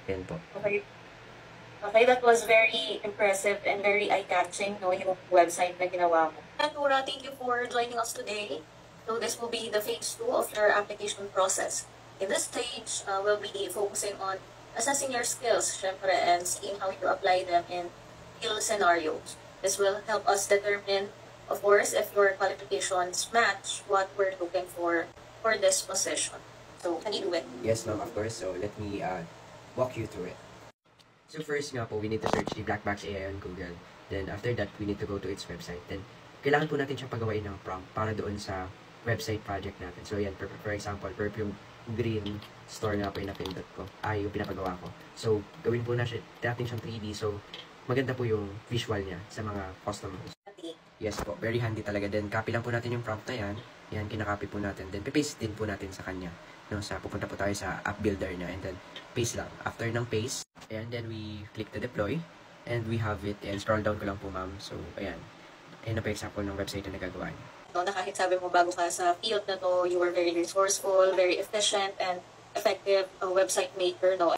Yan po. Okay. Okay, that was very impressive and very eye-catching, no, yung website na ginawa mo. And Nora, thank you for joining us today. So this will be the phase 2 of your application process. In this stage, we'll be focusing on assessing your skills, syempre, and seeing how you apply them in real scenarios. This will help us determine, of course, if your qualifications match what we're looking for this position. So, can you do it? Yes, ma'am, of course. So, let me walk you through it. So, first nga po, we need to search the Black Box AI on Google. Then, after that, we need to go to its website. Then, kailangan po natin siyang pagawain ng prompt para doon sa website project natin. So, yan, for example, perfume green store nga po yung napindot ko. Yung pinapagawa ko. So, gawin po natin siyang 3D. So, maganda po yung visual niya sa mga customers. Yes po, very handy talaga. Then, copy lang po natin yung prompt na yan. Yan, kinakopy po natin. Then, paste din po natin sa kanya. No, pupunta po tayo sa app builder niya. And then, paste lang. After ng paste, and then we click the deploy. And we have it. And scroll down ko lang po, ma'am. So, ayan. Ayan na po example ng website na nagagawa niya. No, na kahit sabi mo bago ka sa field na to, you were very resourceful, very efficient, and effective website maker, no?